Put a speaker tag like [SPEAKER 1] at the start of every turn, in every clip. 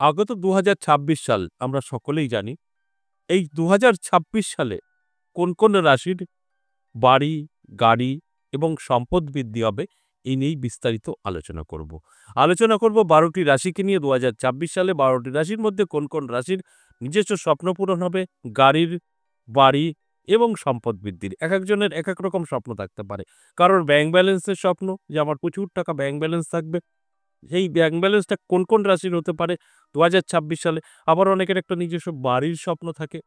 [SPEAKER 1] আগত ২০২৬ সাল আমরা সকলেই জানি। এই ২০২৬ সালে কোন কোন রাশির বাড়ি, গাড়ি এবং সম্পদ বৃদ্ধি হবে এই নিয়েই বিস্তারিত আলোচনা করব। আলোচনা করব ১২টি রাশিকে নিয়ে ২০২৬ সালে ১২টি রাশির মধ্যে কোন কোন রাশির নিজস্ব স্বপ্ন পূরণ হবে, গাড়ির, বাড়ি এবং সম্পদ বৃদ্ধির। একেকজনের একেক রকম স্বপ্ন থাকতে পারে। কারোর ব্যাংক ব্যালেন্সের স্বপ্ন যে আমার প্রচুর টাকা ব্যাংক ব্যালেন্স থাকবে। সেই ব্যাংক ব্যালেন্সটা কোন কোন রাশির হতে পারে ২০২৬ সালে। আবার অনেকের একটা নিজস্ব বাড়ির স্বপ্ন থাকে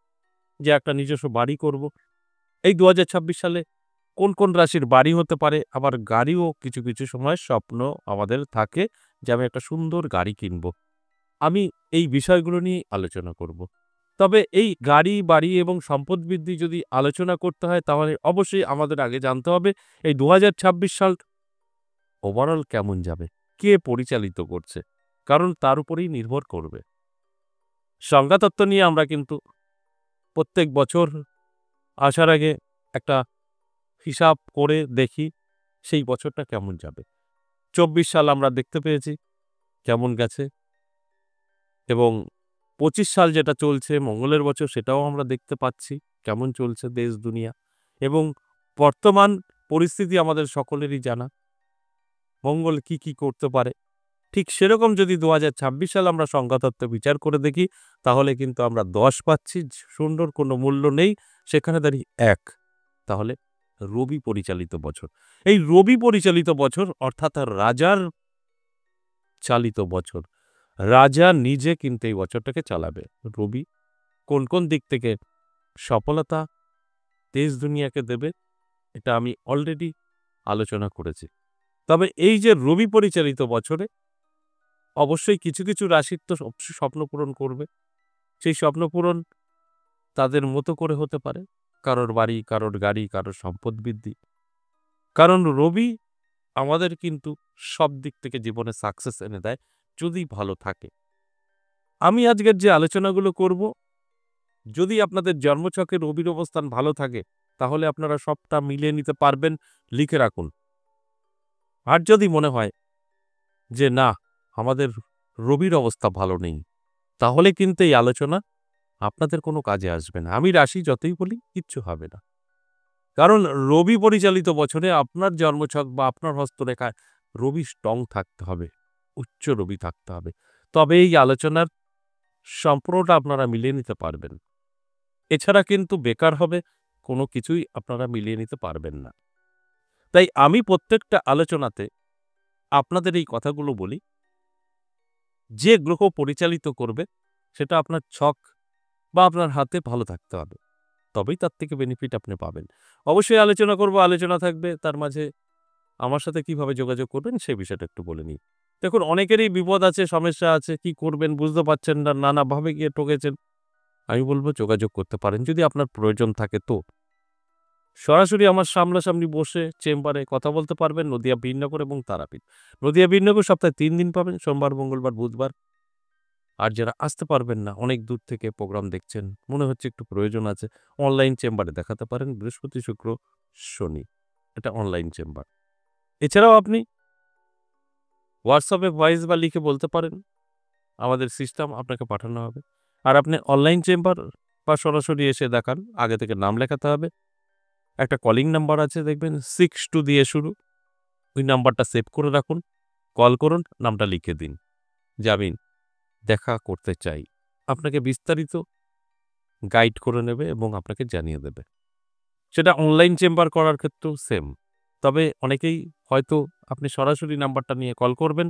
[SPEAKER 1] যে একটা নিজস্ব বাড়ি করব। এই ২০২৬ সালে কোন কোন রাশির বাড়ি হতে পারে, আবার গাড়িও কিছু কিছু সময় স্বপ্ন আমাদের থাকে যে আমি একটা সুন্দর গাড়ি কিনব। আমি এই বিষয়গুলো নিয়ে আলোচনা করব। তবে এই গাড়ি, বাড়ি এবং সম্পদ বৃদ্ধি যদি আলোচনা করতে হয় তাহলে অবশ্যই আমাদের আগে জানতে হবে এই ২০২৬ সাল ওভারঅল কেমন যাবে, কে পরিচালিত করছে, কারণ তার উপরেই নির্ভর করবে। সংখ্যাতত্ত্ব নিয়ে আমরা কিন্তু প্রত্যেক বছর আসার আগে একটা হিসাব করে দেখি সেই বছরটা কেমন যাবে। ২৪ সাল আমরা দেখতে পেয়েছি কেমন গেছে এবং ২৫ সাল যেটা চলছে মঙ্গলের বছর সেটাও আমরা দেখতে পাচ্ছি কেমন চলছে দেশ দুনিয়া এবং বর্তমান পরিস্থিতি আমাদের সকলেরই জানা। মঙ্গল কি কি করতে পারে ঠিক সেরকম যদি ২০২৬ সাল আমরা সংখ্যাতত্ত্ব বিচার করে দেখি তাহলে কিন্তু আমরা ১০ পাচ্ছি, শূন্যর কোনো মূল্য নেই, সেখানে দাঁড়িয়ে ১। তাহলে রবি পরিচালিত বছর। এই রবি পরিচালিত বছর অর্থাৎ রাজার চালিত বছর। রাজা নিজে কিন্তু এই বছরটাকে চালাবে। রবি কোন কোন দিক থেকে সফলতা দেশ দুনিয়াকে দেবে এটা আমি অলরেডি আলোচনা করেছি। তবে এই যে রবি পরিচালিত বছরে অবশ্যই কিছু কিছু রাশির তো স্বপ্ন পূরণ করবে। সেই স্বপ্ন পূরণ তাদের মতো করে হতে পারে, কারোর বাড়ি, কারোর গাড়ি, কারোর সম্পদ বৃদ্ধি। কারণ রবি আমাদের কিন্তু সব দিক থেকে জীবনে সাকসেস এনে দেয় যদি ভালো থাকে। আমি আজকের যে আলোচনাগুলো করব, যদি আপনাদের জন্মছকে রবির অবস্থান ভালো থাকে তাহলে আপনারা সবটা মিলিয়ে নিতে পারবেন, লিখে রাখুন। আর যদি মনে হয় যে না আমাদের রবির অবস্থা ভালো নেই তাহলে কিন্তু এই আলোচনা আপনাদের কোনো কাজে আসবে না। আমি রাশি যতই বলি কিচ্ছু হবে না। কারণ রবি পরিচালিত বছরে আপনার জন্মছক বা আপনার হস্তরেখায় রবি স্ট্রং থাকতে হবে, উচ্চ রবি থাকতে হবে। তবে এই আলোচনার সম্পূর্ণটা আপনারা মিলিয়ে নিতে পারবেন। এছাড়া কিন্তু বেকার হবে, কোনো কিছুই আপনারা মিলিয়ে নিতে পারবেন না। তাই আমি প্রত্যেকটা আলোচনাতে আপনাদের এই কথাগুলো বলি, যে গ্রহ পরিচালিত করবে সেটা আপনার ছক বা আপনার হাতে ভালো থাকতে হবে, তবেই তার থেকে বেনিফিট আপনি পাবেন। অবশ্যই আলোচনা করব, আলোচনা থাকবে। তার মাঝে আমার সাথে কিভাবে যোগাযোগ করবেন সেই বিষয়টা একটু বলে নিই। দেখুন অনেকেরই বিপদ আছে, সমস্যা আছে, কি করবেন বুঝতে পারছেন না, নানাভাবে গিয়ে ঠকেছেন। আমি বলব যোগাযোগ করতে পারেন যদি আপনার প্রয়োজন থাকে তো। সরাসরি আমার সামনাসামনি বসে চেম্বারে কথা বলতে পারবেন নদিয়া বীরনগর এবং তারাপীঠ। নদিয়া বীরনগর সপ্তাহে ৩ দিন পাবেন, সোমবার, মঙ্গলবার, বুধবার। আর যারা আসতে পারবেন না, অনেক দূর থেকে প্রোগ্রাম দেখছেন, মনে হচ্ছে একটু প্রয়োজন আছে, অনলাইন চেম্বারে দেখাতে পারেন বৃহস্পতি, শুক্র, শনি। এটা অনলাইন চেম্বার। এছাড়াও আপনি হোয়াটসঅ্যাপে ভয়েস বা লিখে বলতে পারেন, আমাদের সিস্টেম আপনাকে পাঠানো হবে। আর আপনি অনলাইন চেম্বার বা সরাসরি এসে দেখান, আগে থেকে নাম লেখাতে হবে। একটা কলিং নাম্বার আছে দেখবেন 62 দিয়ে শুরু, ওই নাম্বারটা সেভ করে রাখুন, কল করুন, নামটা লিখে দিন যে আমি দেখা করতে চাই। আপনাকে বিস্তারিত গাইড করে নেবে এবং আপনাকে জানিয়ে দেবে। সেটা অনলাইন চেম্বার করার ক্ষেত্রেও সেম। তবে অনেকেই হয়তো আপনি সরাসরি নাম্বারটা নিয়ে কল করবেন,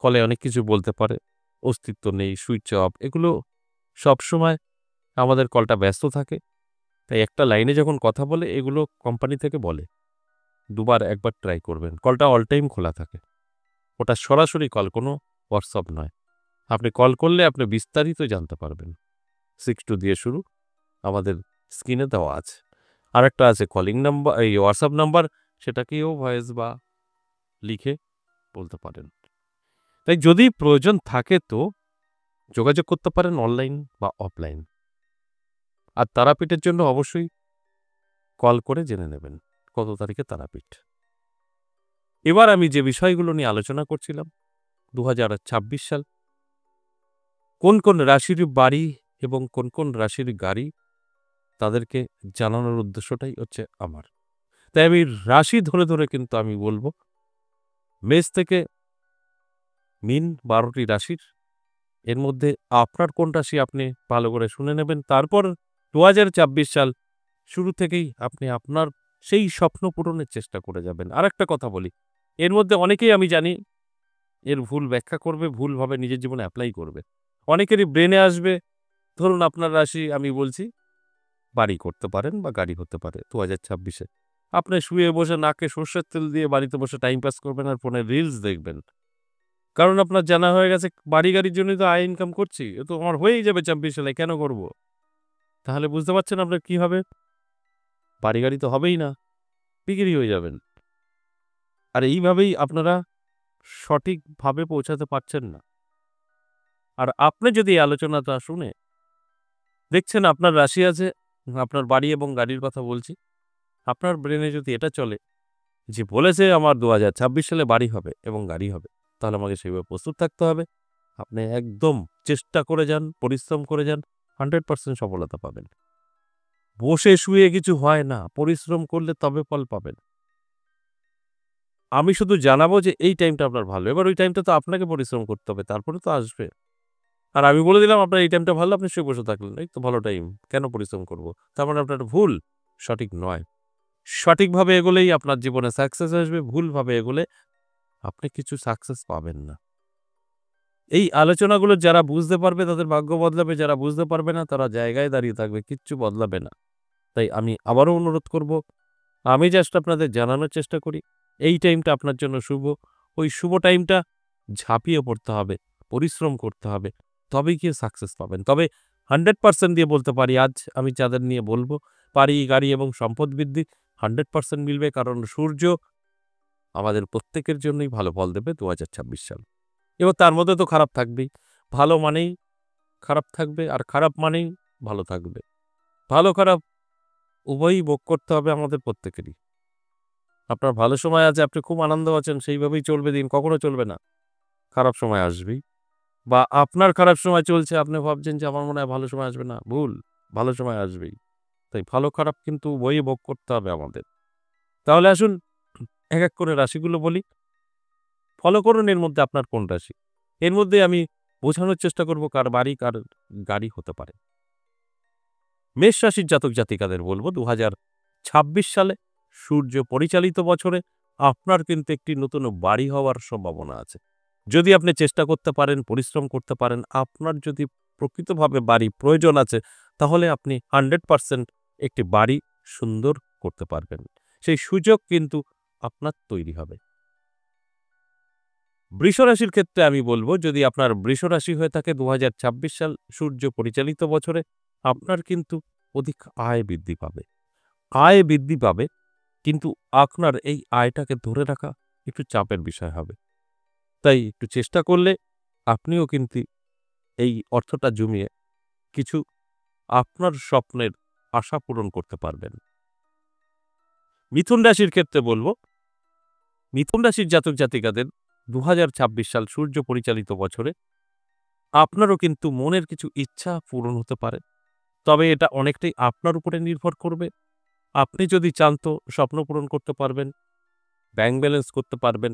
[SPEAKER 1] কলে অনেক কিছু বলতে পারে, অস্তিত্ব নেই, সুইচ অফ, এগুলো সবসময় আমাদের কলটা ব্যস্ত থাকে। তাই একটা লাইনে যখন কথা বলে এগুলো কোম্পানি থেকে বলে। দুবার একবার ট্রাই করবেন। কলটা অল টাইম খোলা থাকে। ওটা সরাসরি কল, কোনো হোয়াটসঅ্যাপ নয়। আপনি কল করলে আপনি বিস্তারিত জানতে পারবেন। 62 দিয়ে শুরু, আমাদের স্ক্রিনে দেওয়া আছে। আরেকটা আছে কলিং নাম্বার, এই হোয়াটসঅ্যাপ নাম্বার, সেটাকেও ভয়েস বা লিখে বলতে পারেন। তাই যদি প্রয়োজন থাকে তো যোগাযোগ করতে পারেন অনলাইন বা অফলাইন। আর তারাপীঠের জন্য অবশ্যই কল করে জেনে নেবেন কত তারিখে তারাপীঠ। এবার আমি যে বিষয়গুলো নিয়ে আলোচনা করছিলাম ২০২৬ সাল কোন কোন রাশির বাড়ি এবং কোন কোন রাশির গাড়ি তাদেরকে জানানোর উদ্দেশ্যটাই হচ্ছে আমার। তাই আমি রাশি ধরে ধরে কিন্তু আমি বলবো, মেষ থেকে মীন ১২টি রাশির, এর মধ্যে আপনার কোন রাশি আপনি ভালো করে শুনে নেবেন। তারপর ২০২৬ সাল শুরু থেকেই আপনি আপনার সেই স্বপ্ন পূরণের চেষ্টা করে যাবেন। আরেকটা কথা বলি, এর মধ্যে অনেকেই আমি জানি এর ভুল ব্যাখ্যা করবে, ভুলভাবে নিজের জীবনে এপ্লাই করবে। অনেকেরই ব্রেনে আসবে, ধরুন আপনার রাশি আমি বলছি, বাড়ি করতে পারেন বা গাড়ি হতে পারে ২০২৬-এ। আপনি শুয়ে বসে নাকে সর্ষের তেল দিয়ে বাড়িতে বসে টাইম পাস করবেন আর ফোনে রিলস দেখবেন। কারণ আপনার জানা হয়ে গেছে বাড়ি গাড়ির জন্যই তো আয় ইনকাম করছি। এ তো আমার হয়েই যাবে ২৬ সালে, কেন করব? তাহলে বুঝতে পারছেন আপনার কি হবে? বাড়ি গাড়ি তো হবেই না, বিক্রি হয়ে যাবেন। আর এইভাবেই আপনারা সঠিকভাবে পৌঁছাতে পারছেন না। আর আপনি যদি এই আলোচনাটা শুনে দেখছেন আপনার রাশি আছে, আপনার বাড়ি এবং গাড়ির কথা বলছি। আপনার ব্রেনে যদি এটা চলে যে বলেছে আমার ২০২৬ সালে বাড়ি হবে এবং গাড়ি হবে, তাহলে আমাকে সেইভাবে প্রস্তুত থাকতে হবে। আপনি একদম চেষ্টা করে যান, পরিশ্রম করে যান, 100% সফলতা পাবেন। বসে শুয়ে কিছু হয় না, পরিশ্রম করলে তবে ফল পাবেন। আমি শুধু জানাবো যে এই টাইমটা আপনার ভালো। এবার ওই টাইমটা তো আপনাকে পরিশ্রম করতে হবে, তারপরে তো আসবে। আর আমি বলে দিলাম আপনার এই টাইমটা ভালো, আপনি শুয়ে বসে থাকলেন। এই তো ভালো টাইম, কেন পরিশ্রম করব? তার মানে আপনার ভুল, সঠিক নয়। সঠিকভাবে এগোলেই আপনার জীবনে সাকসেস আসবে, ভুলভাবে এগোলে আপনি কিছু সাকসেস পাবেন না। এই আলোচনাগুলো যারা বুঝতে পারবে তাদের ভাগ্য বদলাবে, যারা বুঝতে পারবে না তারা জায়গায় দাঁড়িয়ে থাকবে, কিচ্ছু বদলাবে না। তাই আমি আবারও অনুরোধ করব, আমি জাস্ট আপনাদের জানানোর চেষ্টা করি, এই টাইমটা আপনার জন্য শুভ। ওই শুভ টাইমটা ঝাঁপিয়ে পড়তে হবে, পরিশ্রম করতে হবে, তবেই গিয়ে সাকসেস পাবেন। তবে 100% দিয়ে বলতে পারি, আজ আমি যাদের নিয়ে বলবো, বাড়ি, গাড়ি এবং সম্পদ বৃদ্ধি 100% মিলবে, কারণ সূর্য আমাদের প্রত্যেকের জন্যই ভালো ফল দেবে ২০২৬ সাল। এবার তার মধ্যে তো খারাপ থাকবেই। ভালো মানেই খারাপ থাকবে, আর খারাপ মানেই ভালো থাকবে। ভালো খারাপ উভয়ই ভোগ করতে হবে আমাদের প্রত্যেকেরই। আপনার ভালো সময় আছে, আপনি খুব আনন্দ আছেন, সেইভাবেই চলবে দিন, কখনো চলবে না। খারাপ সময় আসবেই। বা আপনার খারাপ সময় চলছে, আপনি ভাবছেন যে আমার মনে হয় ভালো সময় আসবে না, ভুল। ভালো সময় আসবেই। তাই ভালো খারাপ কিন্তু উভয়ই ভোগ করতে হবে আমাদের। তাহলে আসুন এক, এক করে রাশিগুলো বলি। ফলো করুন এর মধ্যে আপনার কোন রাশি। এর মধ্যে আমি বোঝানোর চেষ্টা করব কার বাড়ি, কার গাড়ি হতে পারে। মেষ রাশির জাতক জাতিকাদের বলব, ২০২৬ সালে সূর্য পরিচালিত বছরে আপনার কিন্তু একটি নতুন বাড়ি হওয়ার সম্ভাবনা আছে। যদি আপনি চেষ্টা করতে পারেন, পরিশ্রম করতে পারেন, আপনার যদি প্রকৃতভাবে বাড়ি প্রয়োজন আছে, তাহলে আপনি 100% একটি বাড়ি সুন্দর করতে পারবেন। সেই সুযোগ কিন্তু আপনার তৈরি হবে। বৃষ রাশির ক্ষেত্রে আমি বলব, যদি আপনার বৃষ রাশি হয়ে থাকে ২০২৬ সাল সূর্য পরিচালিত বছরে আপনার কিন্তু অধিক আয় বৃদ্ধি পাবে। আয় বৃদ্ধি পাবে, কিন্তু আপনার এই আয়টাকে ধরে রাখা একটু চাপের বিষয় হবে। তাই একটু চেষ্টা করলে আপনিও কিন্তু এই অর্থটা জমিয়ে কিছু আপনার স্বপ্নের আশা পূরণ করতে পারবেন। মিথুন রাশির ক্ষেত্রে বলব, মিথুন রাশির জাতক জাতিকাদের ২০২৬ সাল সূর্য পরিচালিত বছরে আপনারও কিন্তু মনের কিছু ইচ্ছা পূরণ হতে পারে। তবে এটা অনেকটাই আপনার উপরে নির্ভর করবে। আপনি যদি চান তো স্বপ্ন পূরণ করতে পারবেন, ব্যাংক ব্যালেন্স করতে পারবেন,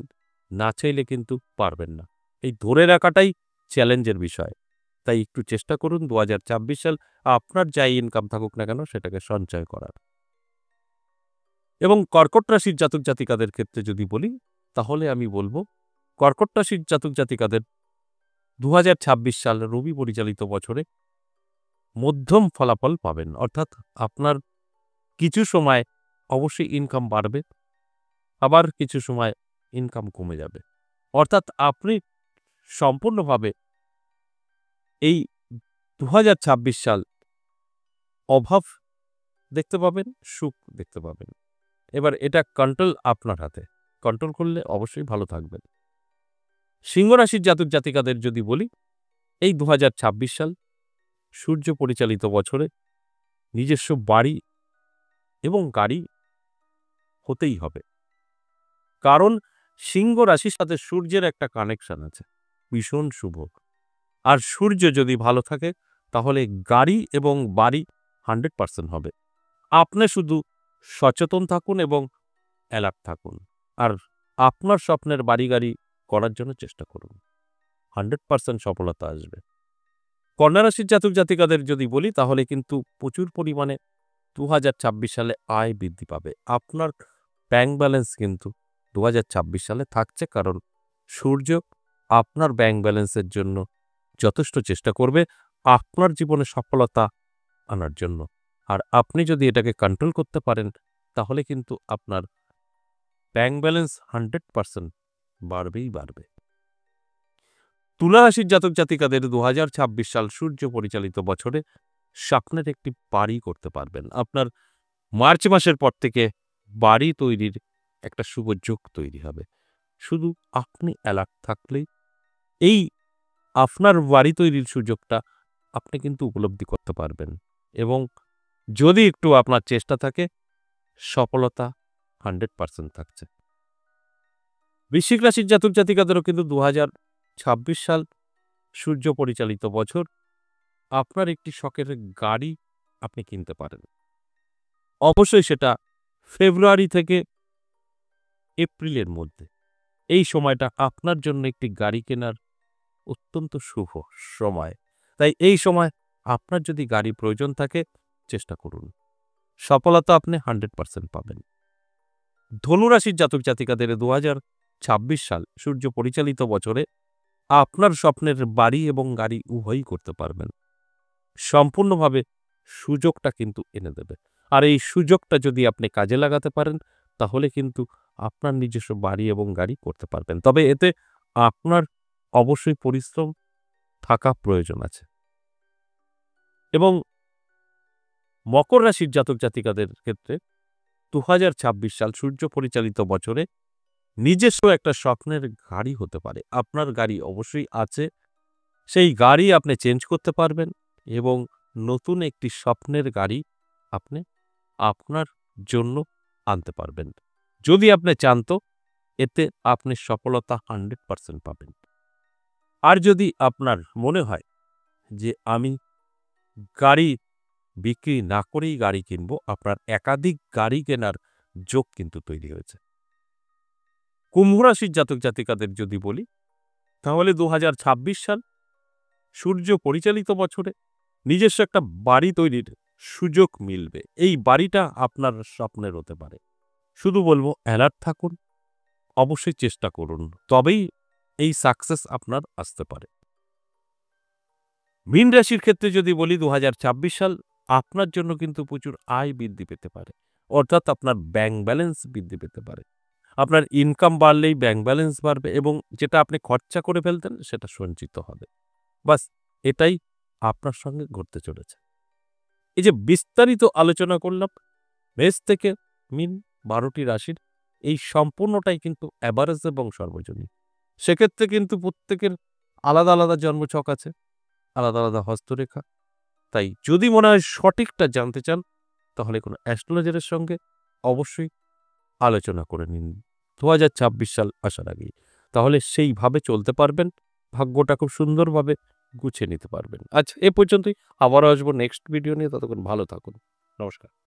[SPEAKER 1] না চাইলে কিন্তু পারবেন না। এই ধরে রাখাটাই চ্যালেঞ্জের বিষয়। তাই একটু চেষ্টা করুন ২০২৬ সাল আপনার যাই ইনকাম থাকুক না কেন সেটাকে সঞ্চয় করার। এবং কর্কট রাশির জাতক জাতিকাদের ক্ষেত্রে যদি বলি, তাহলে আমি বলব কর্কট রাশির জাতক জাতিকাদের ২০২৬ সাল রবি পরিচালিত বছরে মধ্যম ফলাফল পাবেন। অর্থাৎ আপনার কিছু সময় অবশ্যই ইনকাম বাড়বে, আবার কিছু সময় ইনকাম কমে যাবে। অর্থাৎ আপনি সম্পূর্ণভাবে এই ২০২৬ সাল অভাব দেখতে পাবেন, সুখ দেখতে পাবেন। এবার এটা কন্ট্রোল আপনার হাতে। কন্ট্রোল করলে অবশ্যই ভালো থাকবেন। সিংহ রাশির জাতক জাতিকাদের যদি বলি, এই ২০২৬ সাল সূর্য পরিচালিত বছরে নিজস্ব বাড়ি এবং গাড়ি হতেই হবে। কারণ সিংহ রাশির সাথে সূর্যের একটা কানেকশন আছে, ভীষণ শুভ। আর সূর্য যদি ভালো থাকে তাহলে গাড়ি এবং বাড়ি 100% হবে। আপনি শুধু সচেতন থাকুন এবং অ্যালার্ট থাকুন। আর আপনার স্বপ্নের বাড়ি-গাড়ি করার জন্য চেষ্টা করুন। 100% সফলতা আসবে। কন্যা রাশির জাতক-জাতিকাদের যদি বলি তাহলে কিন্তু প্রচুর পরিমাণে 2026 সালে আয় বৃদ্ধি পাবে। আপনার ব্যাংক ব্যালেন্স কিন্তু 2026 সালে থাকছে, কারণ সূর্য আপনার ব্যাংক ব্যালেন্সের জন্য যথেষ্ট চেষ্টা করবে আপনার জীবনে সফলতা আনার জন্য। আর আপনি যদি এটাকে কন্ট্রোল করতে পারেন তাহলে কিন্তু আপনার ব্যাংক ব্যালেন্স 100% বাড়বেই বাড়বে। তুলা রাশির জাতক জাতিকাদের 2026 সাল সূর্য পরিচালিত বছরে স্বপ্নের একটি বাড়ি করতে পারবেন। আপনার মার্চ মাসের পর থেকে বাড়ি তৈরির একটা শুভ যোগ তৈরি হবে। শুধু আপনি অ্যালার্ট থাকলেই এই আপনার বাড়ি তৈরির সুযোগটা আপনি কিন্তু উপলব্ধি করতে পারবেন, এবং যদি একটু আপনার চেষ্টা থাকে সফলতা 100% থাকছে। বৃশ্চিক রাশির জাতক জাতিকাদেরও কিন্তু 2026 সাল সূর্য পরিচালিত বছর। আপনার একটি শখের গাড়ি আপনি কিনতে পারেন। অবশ্যই সেটা ফেব্রুয়ারি থেকে এপ্রিলের মধ্যে। এই সময়টা আপনার জন্য একটি গাড়ি কেনার অত্যন্ত শুভ সময়। তাই এই সময় আপনার যদি গাড়ি প্রয়োজন থাকে চেষ্টা করুন। সফলতা আপনি 100% পাবেন। ধনুরাশির জাতক জাতিকাদের 2026 সাল সূর্য পরিচালিত বছরে আপনার স্বপ্নের বাড়ি এবং গাড়ি উভয়ই করতে পারবেন। সম্পূর্ণভাবে সুযোগটা কিন্তু এনে দেবে। আর এই সুযোগটা যদি আপনি কাজে লাগাতে পারেন তাহলে কিন্তু আপনার নিজস্ব বাড়ি এবং গাড়ি করতে পারবেন। তবে এতে আপনার অবশ্যই পরিশ্রম থাকা প্রয়োজন আছে। এবং মকর রাশির জাতক জাতিকাদের ক্ষেত্রে 2026 সাল সূর্য পরিচালিত বছরে নিজস্ব একটা স্বপ্নের গাড়ি হতে পারে। আপনার গাড়ি অবশ্যই আছে, সেই গাড়ি আপনি চেঞ্জ করতে পারবেন এবং নতুন একটি স্বপ্নের গাড়ি আপনি আপনার জন্য আনতে পারবেন। যদি আপনি চান তো এতে আপনি সফলতা 100% পাবেন। আর যদি আপনার মনে হয় যে আমি গাড়ি বিক্রি না করেই গাড়ি কিনব, আপনার একাধিক গাড়ি কেনার যোগ কিন্তু তৈরি হয়েছে। কুম্ভ রাশির জাতক জাতিকাদের যদি বলি তাহলে 2026 সাল সূর্য পরিচালিত বছরে নিজস্ব একটা বাড়ি তৈরির সুযোগ মিলবে। এই বাড়িটা আপনার স্বপ্নের হতে পারে। শুধু বলবো অ্যালার্ট থাকুন, অবশ্যই চেষ্টা করুন, তবেই এই সাকসেস আপনার আসতে পারে। মীন রাশির ক্ষেত্রে যদি বলি 2026 সাল আপনার জন্য কিন্তু প্রচুর আয় বৃদ্ধি পেতে পারে, অর্থাৎ আপনার ব্যাংক ব্যালেন্স বৃদ্ধি পেতে পারে। আপনার ইনকাম বাড়লেই ব্যাংক ব্যালেন্স বাড়বে এবং যেটা আপনি খরচা করে ফেলতেন সেটা সঞ্চিত হবে। বাস এটাই আপনার সঙ্গে ঘটতে চলেছে। এই যে বিস্তারিত আলোচনা করলাম মেষ থেকে মীন 12টি রাশির, এই সম্পূর্ণটাই কিন্তু অ্যাভারেজ এবং সর্বজনীন। সেক্ষেত্রে কিন্তু প্রত্যেকের আলাদা আলাদা জন্মছক আছে, আলাদা আলাদা হস্তরেখা। তাই যদি মনে হয় সঠিকটা জানতে চান তাহলে কোনো অ্যাস্ট্রোলজারের সঙ্গে অবশ্যই আলোচনা করে নিন 2026 সাল আসার আগেই। তাহলে সেইভাবে চলতে পারবেন, ভাগ্যটা খুব সুন্দরভাবে গুছিয়ে নিতে পারবেন। আচ্ছা, এ পর্যন্তই। আবারও আসবো নেক্সট ভিডিও নিয়ে। ততক্ষণ ভালো থাকুন। নমস্কার।